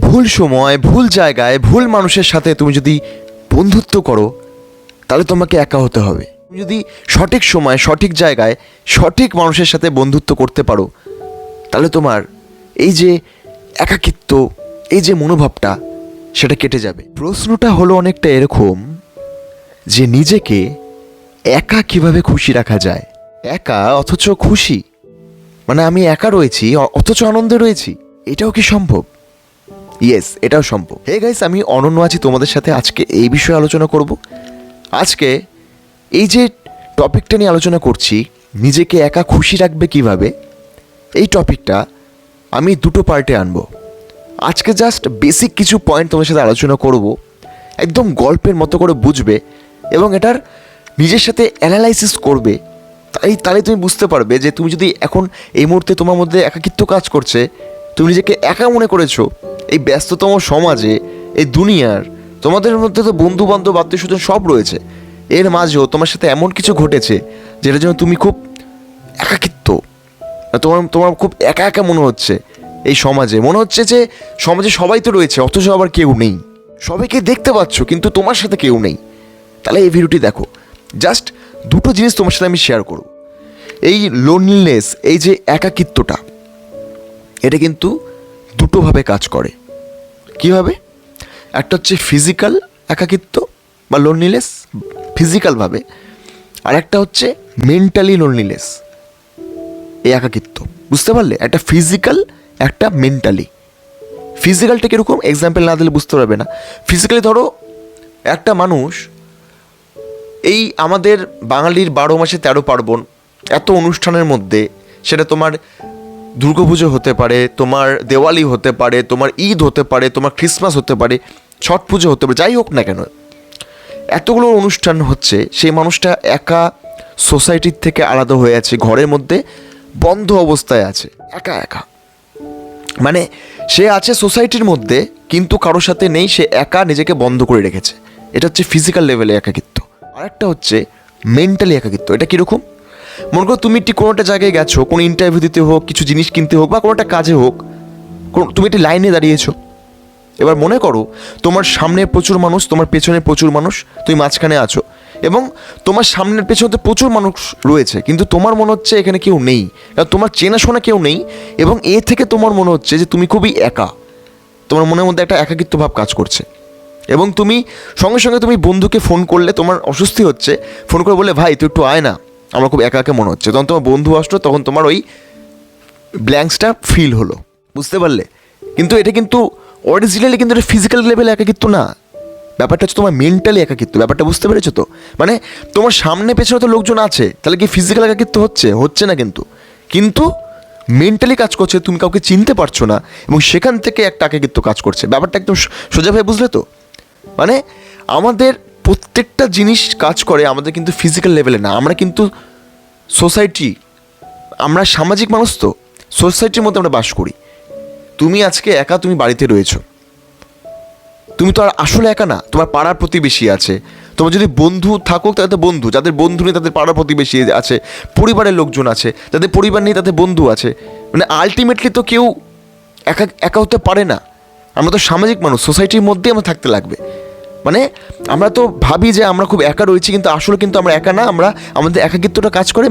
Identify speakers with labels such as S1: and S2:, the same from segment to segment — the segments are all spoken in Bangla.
S1: ভুল সময়, ভুল জায়গায়, ভুল মানুষের সাথে তুমি যদি বন্ধুত্ব করো, তাহলে তোমাকে একা হতে হবে। তুমি যদি সঠিক সময়, সঠিক জায়গায়, সঠিক মানুষের সাথে বন্ধুত্ব করতে পারো, তাহলে তোমার এই যে একাকিত্ব, এই যে মনোভাবটা, সেটা কেটে যাবে। প্রশ্নটা হলো অনেকটা এরকম যে নিজেকে একা কিভাবে খুশি রাখা যায়। একা অথচ খুশি, মানে আমি একা রয়েছি অথচ আনন্দে রয়েছি, এটাও কি সম্ভব? ইয়েস, এটাও সম্ভব। হে গাইস, আমি অনন্য আছি তোমাদের সাথে। আজকে এই বিষয়ে আলোচনা করব। আজকে এই যে টপিকটা নিয়ে আলোচনা করছি, নিজেকে একা খুশি রাখবে কিভাবে, এই টপিকটা আমি দুটো পার্টে আনবো। আজকে জাস্ট বেসিক কিছু পয়েন্ট তোমার সাথে আলোচনা করব, একদম গল্পের মতো করে বুঝবে এবং এটার নিজের সাথে অ্যানালাইসিস করবে। তাহলে তুমি বুঝতে পারবে যে তুমি যদি এখন এই মুহূর্তে তোমার মধ্যে একাকিত্ব কাজ করছে, তুমি নিজেকে একা মনে করেছো এই ব্যস্ততম সমাজে, এই দুনিয়ার, তোমাদের মধ্যে তো বন্ধু বান্ধব, আত্মীয় স্বজন সব রয়েছে, এর মাঝেও তোমার সাথে এমন কিছু ঘটেছে যেটার জন্য তুমি খুব একাকিত্ব, তোমার খুব একা একা মনে হচ্ছে। এই সমাজে মনে হচ্ছে যে সমাজে সবাই তো রয়েছে অথচ আবার কেউ নেই, সবাইকে দেখতে পাচ্ছ কিন্তু তোমার সাথে কেউ নেই। তাহলে এই ভিডিওটি দেখো। জাস্ট দুটো জিনিস তোমার সাথে আমি শেয়ার করব। এই লোনলিনেস, এই যে একাকিত্বটা, এটা কিন্তু দুটোভাবে কাজ করে। কীভাবে? একটা হচ্ছে ফিজিক্যাল একাকিত্ব বা লোনলিনেস, ফিজিক্যালভাবে, আর একটা হচ্ছে মেন্টালি লোনলিনেস, এই একাকিত্ব। বুঝতে পারলে? একটা ফিজিক্যাল, একটা মেন্টালি। ফিজিক্যালটা কীরকম, এক্সাম্পল না দিলে বুঝতে পারবে না। ফিজিক্যালি ধরো একটা মানুষ, এই আমাদের বাঙালির 12 মাসে 13 পার্বণ, এত অনুষ্ঠানের মধ্যে, সেটা তোমার দুর্গাপুজো হতে পারে, তোমার দেওয়ালি হতে পারে, তোমার ঈদ হতে পারে, তোমার ক্রিসমাস হতে পারে, ছট পুজো হতে পারে, যাই হোক না কেন, এতগুলো অনুষ্ঠান হচ্ছে, সেই মানুষটা একা সোসাইটির থেকে আলাদা হয়ে আছে, ঘরের মধ্যে বন্ধ অবস্থায় আছে, একা একা। মানে সে আছে সোসাইটির মধ্যে কিন্তু কারোর সাথে নেই, সে একা নিজেকে বন্ধ করে রেখেছে। এটা হচ্ছে ফিজিক্যাল লেভেলে একাকিত্ব। আরেকটা হচ্ছে মেন্টালি একাকিত্ব। এটা কীরকম? মনে করো তুমি একটি কোনো একটা জায়গায় গেছো, কোনো ইন্টারভিউ দিতে হোক, কিছু জিনিস কিনতে হোক, বা কোনো একটা কাজে হোক, তুমি একটি লাইনে দাঁড়িয়েছো। এবার মনে করো তোমার সামনে প্রচুর মানুষ, তোমার পেছনে প্রচুর মানুষ, তুমি মাঝখানে আছো, এবং তোমার সামনের পেছনে প্রচুর মানুষ রয়েছে, কিন্তু তোমার মনে হচ্ছে এখানে কেউ নেই, কারণ তোমার চেনাশোনা কেউ নেই, এবং এ থেকে তোমার মনে হচ্ছে যে তুমি খুবই একা। তোমার মনের মধ্যে একটা একাকিত্ব ভাব কাজ করছে, এবং তুমি সঙ্গে সঙ্গে তুমি বন্ধুকে ফোন করলে, তোমার অস্বস্তি হচ্ছে, ফোন করে বলে ভাই তুই একটু আয় না, আমার খুব একা একা মনে হচ্ছে। তখন তোমার বন্ধু আসলো, তখন তোমার ওই ব্ল্যাঙ্কসটা ফিল হলো। বুঝতে পারলে? কিন্তু এটা কিন্তু অরিজিনালি কিন্তু এটা ফিজিক্যাল লেভেলে একাকিত্ব না, ব্যাপারটা হচ্ছে তোমার মেন্টালি একাকিত্ব। ব্যাপারটা বুঝতে পেরেছো তো? মানে তোমার সামনে পেছনে তো লোকজন আছে, তাহলে কি ফিজিক্যাল একাকিত্ব হচ্ছে না, কিন্তু মেন্টালি কাজ করছে, তুমি কাউকে চিনতে পারছো না, এবং সেখান থেকে একটা একাকিত্ব কাজ করছে। ব্যাপারটা একদম সোজাভাবে বুঝলে তো? মানে আমাদের প্রত্যেকটা জিনিস কাজ করে আমাদের কিন্তু ফিজিক্যাল লেভেলে না। আমরা কিন্তু সোসাইটি, আমরা সামাজিক মানুষ, তো সোসাইটির মধ্যে আমরা বাস করি। তুমি আজকে একা, তুমি বাড়িতে রয়েছো, তুমি তো আর আসলে একা না, তোমার পাড়ার প্রতিবেশী আছে, তোমার যদি বন্ধু থাকুক তাদের বন্ধু, যাদের বন্ধু নেই তাদের পাড়ার প্রতিবেশী আছে, পরিবারের লোকজন আছে, যাদের পরিবার নেই তাদের বন্ধু আছে। মানে আলটিমেটলি তো কেউ একা একা হতে পারে না। আমরা তো সামাজিক মানুষ, সোসাইটির মধ্যেই আমরা থাকতে লাগবে। মানে আমরা তো ভাবি যে আমরা খুব একা রয়েছি, কিন্তু আসলে কিন্তু আমরা একা না। আমাদের একাকিত্বটা কাজ করে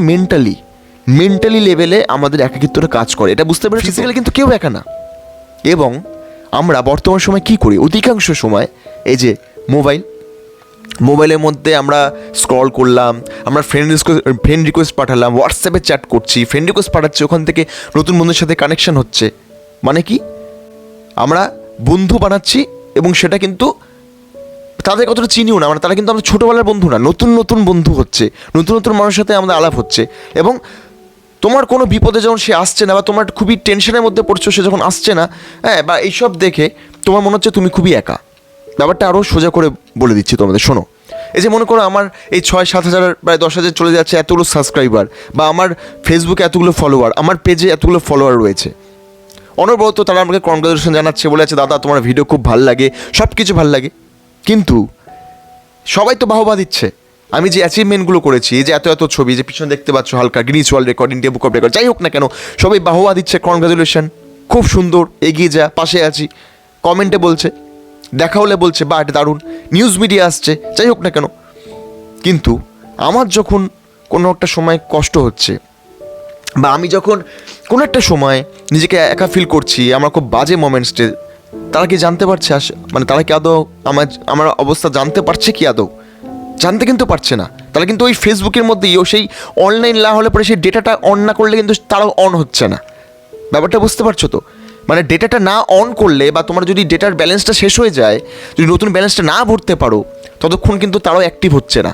S1: মেন্টালি লেভেলে আমাদের একাকিত্বটা কাজ করে, এটা বুঝতে পারি। ফিজিক্যালি কিন্তু কেউ একা না। এবং আমরা বর্তমান সময় কি করি? অধিকাংশ সময় এই যে মোবাইলের মধ্যে আমরা স্ক্রল করলাম, আমরা ফ্রেন্ড রিকোয়েস্ট পাঠালাম, হোয়াটসঅ্যাপে চ্যাট করছি, ফ্রেন্ড রিকোয়েস্ট পাঠাচ্ছি, ওখান থেকে নতুন বন্ধুর সাথে কানেকশন হচ্ছে। মানে কি, আমরা বন্ধু বানাচ্ছি, এবং সেটা কিন্তু তাদের কতটা চিনিও না, মানে তারা কিন্তু আমাদের ছোটোবেলার বন্ধু না, নতুন বন্ধু হচ্ছে, নতুন মানুষের সাথে আমাদের আলাপ হচ্ছে। এবং তোমার কোনো বিপদে যখন সে আসছে না, বা তোমার খুবই টেনশনের মধ্যে পড়ছো, সে যখন আসছে না, হ্যাঁ, বা এইসব দেখে তোমার মনে হচ্ছে তুমি খুবই একা। ব্যাপারটা আরও সোজা করে বলে দিচ্ছি তোমাদের, শোনো। এই যে মনে করো আমার এই 6-7 হাজার, প্রায় 10 হাজার চলে যাচ্ছে এতগুলো সাবস্ক্রাইবার, বা আমার ফেসবুকে এতগুলো ফলোয়ার, আমার পেজে এতগুলো ফলোয়ার রয়েছে। অনবরত তারা আমাকে কনগ্রাচুলেশন জানাচ্ছে, বলে আছে দাদা তোমার ভিডিও খুব ভালো লাগে, সব কিছু ভালো লাগে। কিন্তু সবাই তো বাহবা দিচ্ছে আমি যে অ্যাচিভমেন্টগুলো করেছি, যে এত ছবি যে পিছনে দেখতে পাচ্ছ, হালকা Guinness world record, India book of record, যাই হোক না কেন, সবাই বাহবা দিচ্ছে, কনগ্রাচুলেশন, খুব সুন্দর, এগিয়ে যা, পাশে আছি। কমেন্টে বলছে, দেখা হলে বলছে বা এটা দারুণ, নিউজ মিডিয়া আসছে, যাই হোক না কেন। কিন্তু আমার যখন কোনো একটা সময় কষ্ট হচ্ছে বা আমি যখন কোনো একটা সময় নিজেকে একা ফিল করছি, আমার খুব বাজে মোমেন্টসে, তারা কি জানতে পারছে মানে তারা কি আদৌ আমার অবস্থা জানতে পারছে কি আদৌ? জানতে কিন্তু পারছে না। তারা কিন্তু ওই ফেসবুকের মধ্যেই সেই অনলাইন না হলে পরে সেই ডেটাটা অন না করলে কিন্তু তারাও অন হচ্ছে না। ব্যাপারটা বুঝতে পারছো তো? মানে ডেটাটা না অন করলে বা তোমার যদি ডেটার ব্যালেন্সটা শেষ হয়ে যায়, যদি নতুন ব্যালেন্সটা না ভরতে পারো, ততক্ষণ কিন্তু তারাও অ্যাক্টিভ হচ্ছে না।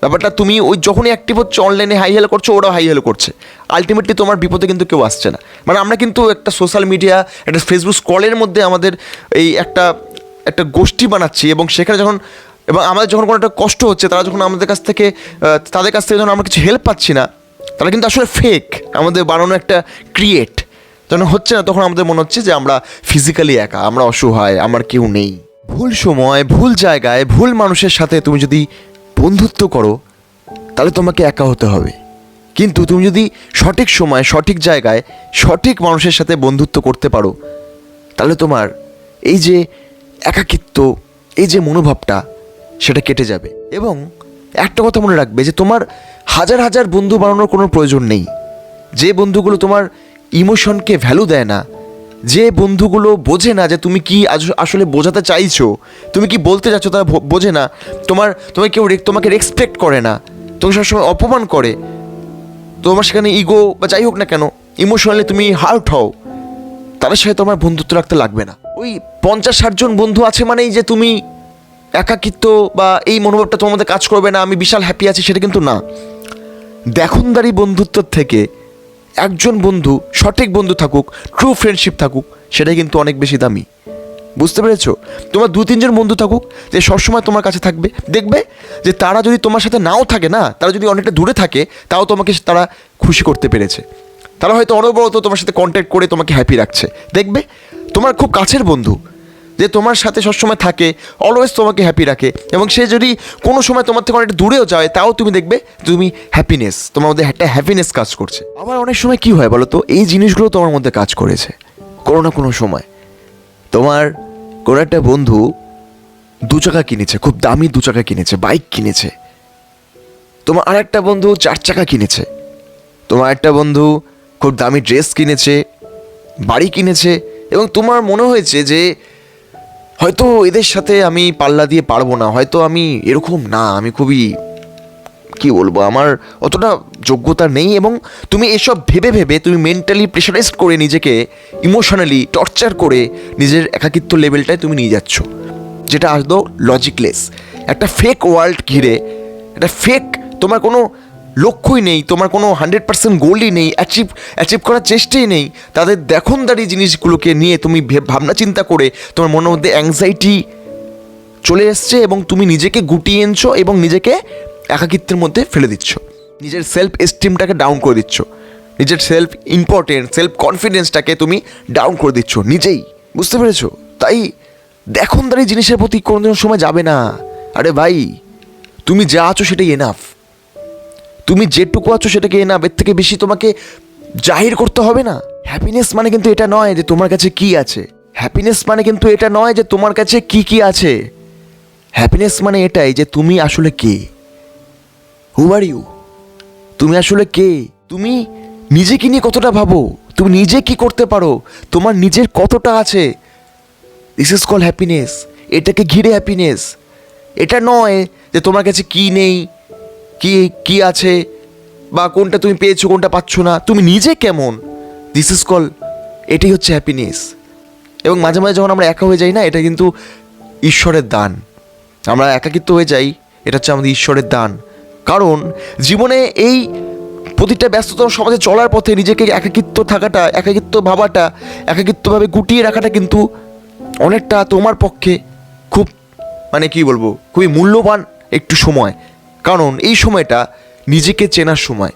S1: ব্যাপারটা তুমি ওই যখনই অ্যাক্টিভ হচ্ছে, অনলাইনে হাই হেলো করছো, ওরাও হাই হেলো করছে, আলটিমেটলি তোমার বিপদে কিন্তু কেউ আসছে না। মানে আমরা কিন্তু একটা সোশ্যাল মিডিয়া, একটা ফেসবুক স্ক্রলের মধ্যে আমাদের এই একটা গোষ্ঠী বানাচ্ছি, এবং সেখানে যখন আমাদের যখন কোনো একটা কষ্ট হচ্ছে, তারা যখন তাদের কাছ থেকে যখন আমরা কিছু হেল্প পাচ্ছি না, তারা কিন্তু আসলে ফেক, আমাদের বানানো একটা ক্রিয়েট যখন হচ্ছে না, তখন আমাদের মনে হচ্ছে যে আমরা ফিজিক্যালি একা, আমরা অসহায়, আমার কেউ নেই। ভুল সময়, ভুল জায়গায়, ভুল মানুষের সাথে তুমি যদি বন্ধুত্ব করো, তাহলে তোমাকে একা হতে হবে। কিন্তু তুমি যদি সঠিক সময়, সঠিক জায়গায়, সঠিক মানুষের সাথে বন্ধুত্ব করতে পারো, তাহলে তোমার এই যে একাকিত্ব, এই যে মনোভাবটা, সেটা কেটে যাবে। এবং একটা কথা মনে রাখবে যে তোমার হাজার হাজার বন্ধু বানানোর কোনো প্রয়োজন নেই। যে বন্ধুগুলো তোমার ইমোশনকে ভ্যালু দেয় না, যে বন্ধুগুলো বোঝে না যে তুমি কি আসলে বোঝাতে চাইছো, তুমি কি বলতে চাচ্ছ, তারা বোঝে না, তোমাকে রেসপেক্ট করে না, তোমাকে সবসময় অপমান করে, তোমার সেখানে ইগো বা যাই হোক না কেন, ইমোশনালি তুমি হার্ট হও, তাদের সাথে তোমার বন্ধুত্ব রাখতে লাগবে না। ওই 50-60 জন বন্ধু আছে মানেই যে তুমি একাকিত্ব বা এই মনোভাবটা তোমার মধ্যে কাজ করবে না, আমি বিশাল হ্যাপি আছি, সেটা কিন্তু না। দেখনদারি বন্ধুত্বের থেকে একজন বন্ধু, সঠিক বন্ধু থাকুক, ট্রু ফ্রেন্ডশিপ থাকুক, সেটাই কিন্তু অনেক বেশি দামি। বুঝতে পেরেছো? তোমার 2-3 জন বন্ধু থাকুক যে সবসময় তোমার কাছে থাকবে, দেখবে যে তারা যদি তোমার সাথে নাও থাকে না, তারা যদি অনেকটা দূরে থাকে, তাও তোমাকে তারা খুশি করতে পেরেছে। তারা হয়তো অনবরত তোমার সাথে কন্ট্যাক্ট করে তোমাকে হ্যাপি রাখছে। দেখবে তোমার খুব কাছের বন্ধু যে তোমার সাথে সবসময় থাকে, অলওয়েজ তোমাকে হ্যাপি রাখে, এবং সে যদি কোনো সময় তোমার থেকে অনেকটা দূরেও যায়, তাও তুমি দেখবে তুমি হ্যাপিনেস, তোমার মধ্যে একটা হ্যাপিনেস কাজ করছে। আবার অনেক সময় কী হয় বলো তো, এই জিনিসগুলো তোমার মধ্যে কাজ করেছে কোনো না কোনো সময়। তোমার কোনো একটা বন্ধু 2 চাকা কিনেছে, খুব দামি 2 চাকা কিনেছে, বাইক কিনেছে। তোমার আর একটা বন্ধু 4 চাকা কিনেছে। তোমার একটা বন্ধু খুব দামি ড্রেস কিনেছে, বাড়ি কিনেছে, এবং তোমার মনে হয়েছে যে হয়তো এদের সাথে আমি পাল্লা দিয়ে পারবো না, হয়তো আমি এরকম না, আমি খুবই কি বলবো, আমার অতটা যোগ্যতা নেই, এবং তুমি এসব ভেবে ভেবে তুমি মেন্টালি প্রেশারাইজ করে নিজেকে ইমোশনালি টর্চার করে নিজের একাকিত্ব লেভেলটায় তুমি নিয়ে যাচ্ছ, যেটা আসতো লজিকলেস। একটা ফেক ওয়ার্ল্ড ঘিরে, একটা ফেক, তোমার কোনো লক্ষ্যই নেই, তোমার কোনো 100% গোলই নেই, অ্যাচিভ করার চেষ্টাই নেই, তাদের দেখনদারি জিনিসগুলোকে নিয়ে তুমি ভাবনা চিন্তা করে তোমার মনের মধ্যে অ্যাংজাইটি চলে এসছে, এবং তুমি নিজেকে গুটিয়ে এনেছো এবং নিজেকে একাকিত্বের মধ্যে ফেলে দিচ্ছ, নিজের সেলফ এস্টিমটাকে ডাউন করে দিচ্ছ, নিজের সেলফ ইম্পর্টেন্স, সেলফ কনফিডেন্সটাকে তুমি ডাউন করে দিচ্ছ নিজেই। বুঝতে পেরেছো? তাই দেখনদারি জিনিসের প্রতি কোনো সময় যাবে না। আরে ভাই, তুমি যা আছো সেটাই এনাফ, তুমি যেটুকু আছো সেটাকে এনাফ, এর থেকে বেশি তোমাকে জাহির করতে হবে না। হ্যাপিনেস মানে কিন্তু এটা নয় যে তোমার কাছে কি আছে, হ্যাপিনেস মানে কিন্তু এটা নয় যে তোমার কাছে কি কি আছে। হ্যাপিনেস মানে এটাই যে তুমি আসলে কে, হু আর ইউ, তুমি আসলে কে, তুমি নিজেকে নিয়ে কতটা ভাবো, তুমি নিজে কি করতে পারো, তোমার নিজের কতটা আছে, দিস ইজ কল হ্যাপিনেস। এটাকে ঘিরে হ্যাপিনেস। এটা নয় যে তোমার কাছে কি নেই, কি আছে, বা কোনটা তুমি পেয়েছো কোনটা পাচ্ছ না, তুমি নিজে কেমন, দিস ইজ কল, এটাই হচ্ছে হ্যাপিনেস। এবং মাঝে মাঝে যখন আমরা একা হয়ে যাই না, এটা কিন্তু ঈশ্বরের দান। আমরা একাকিত্ব হয়ে যাই, এটা হচ্ছে আমাদের ঈশ্বরের দান। কারণ জীবনে এই প্রতিটা ব্যস্ততম সমাজে চলার পথে নিজেকে একাকিত্ব থাকাটা, একাকিত্ব ভাবাটা, একাকিত্বভাবে গুটিয়ে রাখাটা কিন্তু অনেকটা তোমার পক্ষে খুব, মানে কি বলবো, খুবই মূল্যবান একটু সময়। কারণ এই সময়টা নিজেকে চেনার সময়,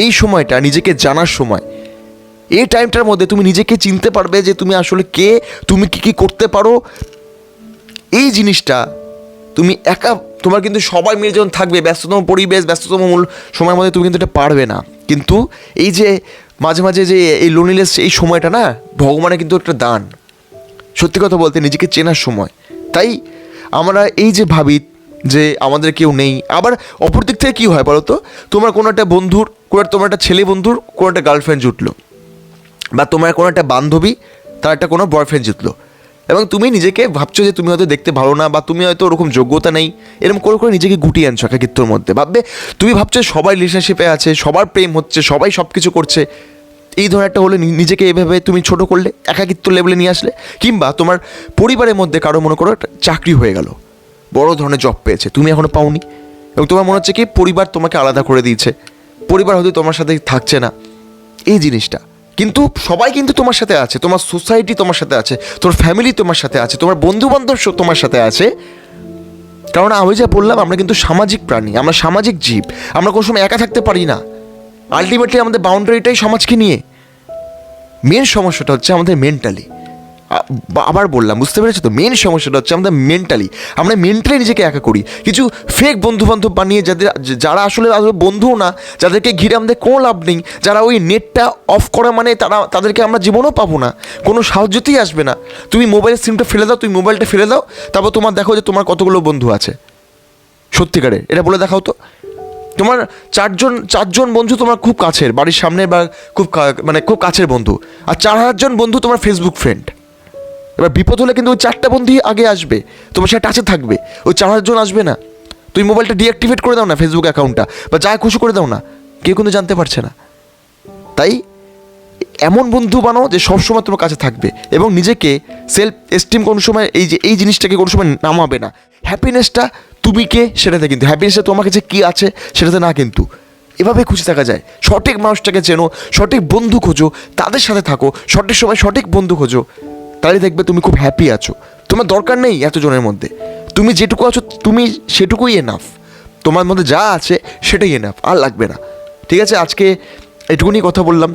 S1: এই সময়টা নিজেকে জানার সময়। এই টাইমটার মধ্যে তুমি নিজেকে চিনতে পারবে যে তুমি আসলে কে, তুমি কি কি করতে পারো। এই জিনিসটা তুমি একা, তোমার কিন্তু সবাই মিলে যখন থাকবে, ব্যস্ততম পরিবেশ, ব্যস্ততম সময়ের মধ্যে তুমি কিন্তু এটা পারবে না। কিন্তু এই যে মাঝে মাঝে যে এই লোনলিনেস, এই সময়টা না, ভগবানের কিন্তু একটা দান। সত্যি কথা বলতে নিজেকে চেনার সময়। তাই আমরা এই যে ভাবি যে আমাদের কেউ নেই, আবার অপর দিক থেকে কী হয় বলো তো, তোমার কোনো একটা বন্ধুর, তোমার একটা ছেলে বন্ধুর কোনো একটা গার্লফ্রেন্ড জুটলো, বা তোমার কোনো একটা বান্ধবী তার একটা কোনো বয়ফ্রেন্ড জুটলো, এবং তুমি নিজেকে ভাবছো যে তুমি হয়তো দেখতে ভালো না, বা তুমি হয়তো ওরকম যোগ্যতা নেই, এরকম করে করে নিজেকে গুটিয়ে আনছো একাকিত্বর মধ্যে। ভাববে তুমি ভাবছো সবাই রিলেশনশিপে আছে, সবার প্রেম হচ্ছে, সবাই সব কিছু করছে, এই ধরনের একটা হলে নিজেকে এভাবে তুমি ছোট করলে, একাকিত্ব লেভেলে নিয়ে আসলে। কিংবা তোমার পরিবারের মধ্যে কারো মনে করো একটা চাকরি হয়ে গেল, বড় ধরনের জব পেয়েছে, তুমি এখনও পাওনি, এবং তোমার মনে হচ্ছে কি পরিবার তোমাকে আলাদা করে দিয়েছে, পরিবার হয়তো তোমার সাথে থাকছে না, এই জিনিসটা। কিন্তু সবাই কিন্তু তোমার সাথে আছে, তোমার সোসাইটি তোমার সাথে আছে, তোমার ফ্যামিলি তোমার সাথে আছে, তোমার বন্ধুবান্ধব তোমার সাথে আছে। কারণ আমি যা বললাম, আমরা কিন্তু সামাজিক প্রাণী, আমরা সামাজিক জীব, আমরা কোনো সময় একা থাকতে পারি না। আলটিমেটলি আমাদের বাউন্ডারিটাই সমাজকে নিয়ে। মেন সমস্যাটা হচ্ছে আমাদের মেন্টালি। আবার বললাম, বুঝতে পেরেছো তো, মেন সমস্যাটা হচ্ছে আমাদের মেন্টালি। আমরা মেন্টালি নিজেকে একা করি, কিছু ফেক বন্ধুবান্ধব বানিয়ে, যারা আসলে বন্ধুও না, যাদেরকে ঘিরে আমাদের কোনো লাভ নেই, যারা ওই নেটটা অফ করা মানে তাদেরকে আমরা জীবনেও পাবো না, কোনো সাহায্যতেই আসবে না। তুমি মোবাইলের সিমটা ফেলে দাও, তুমি মোবাইলটা ফেলে দাও, তারপর তোমার দেখো যে তোমার কতগুলো বন্ধু আছে সত্যিকারে, এটা বলে দেখাও তো। তোমার চারজন বন্ধু তোমার খুব কাছের, বাড়ির সামনে, বা খুব কাছের বন্ধু, আর 4,000 বন্ধু তোমার ফেসবুক ফ্রেন্ড। এবার বিপদ হলে কিন্তু ওই 4টা বন্ধুই আগে আসবে, তোমার সাথে টাচে থাকবে, ওই 4,000 আসবে না। তুমি মোবাইলটা ডিঅ্যাক্টিভেট করে দাও না, ফেসবুক অ্যাকাউন্টটা, বা যা খুশি করে দাও না, কেউ কিন্তু জানতে পারছে না। তাই এমন বন্ধু বানাও যে সবসময় তোমার কাছে থাকবে, এবং নিজেকে সেলফ এস্টিম কোনো সময় এই জিনিসটাকে কোনো সময় নামাবে না। হ্যাপিনেসটা তুমি কে সেটাতে, কিন্তু হ্যাপিনেসটা তোমার কাছে কী আছে সেটাতে না, কিন্তু এভাবে খুশি থাকা যায়। সঠিক মানুষটাকে চেনো, সঠিক বন্ধু খোঁজো, তাদের সাথে থাকো, সঠিক সময় সঠিক বন্ধু খোঁজো, তাহলে দেখবে তুমি খুব হ্যাপি আছো। তোমার দরকার নেই এতজনের মধ্যে, তুমি যেটুকু আছো তুমি সেটুকুই এনাফ, তোমার মধ্যে যা আছে সেটাই এনাফ, আর লাগবে না। ঠিক আছে, আজকে এটুকুনি কথা বললাম,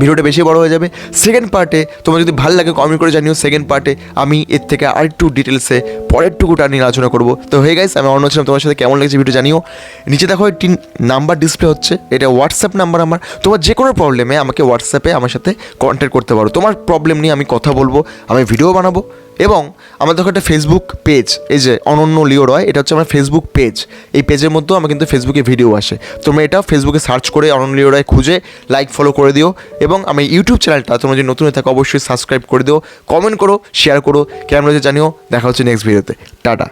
S1: ভিডিওটা বেশি বড় হয়ে যাবে। সেকেন্ড পার্টে তোমার যদি ভালো লাগে কমেন্ট করে জানিও, সেকেন্ড পার্টে আমি এর থেকে আরেকটু ডিটেলসে পরের টুকুটা নিয়ে আলোচনা করবো। তো হয়ে গেছে, আমি অন্য ছিলাম, তোমার সাথে কেমন লাগছে ভিডিও জানিও। নিচে দেখো একটি নাম্বার ডিসপ্লে হচ্ছে, এটা হোয়াটসঅ্যাপ নাম্বার আমার। তোমার যে কোনো প্রবলেমে আমাকে হোয়াটসঅ্যাপে আমার সাথে কন্ট্যাক্ট করতে পারো, তোমার প্রবলেম নিয়ে আমি কথা বলবো, আমি ভিডিও বানাবো। এবং আমার দেখো একটা ফেসবুক পেজ, এই যে অনন্য লিও রয়, এটা হচ্ছে আমার ফেসবুক পেজ। এই পেজের মধ্যেও আমার কিন্তু ফেসবুকে ভিডিও আসে, তোমরা এটা ফেসবুকে সার্চ করে অনন্য লিও রয় খুঁজে লাইক ফলো করে দিও। এবং আমি ইউটিউব চ্যানেলটা তোমরা যদি নতুন হয়ে থাকো অবশ্যই সাবস্ক্রাইব করে দিও, কমেন্ট করো, শেয়ার করো, কেমন হয়েছে জানিও। দেখা হচ্ছে নেক্সট ভিডিওতে, টাটা।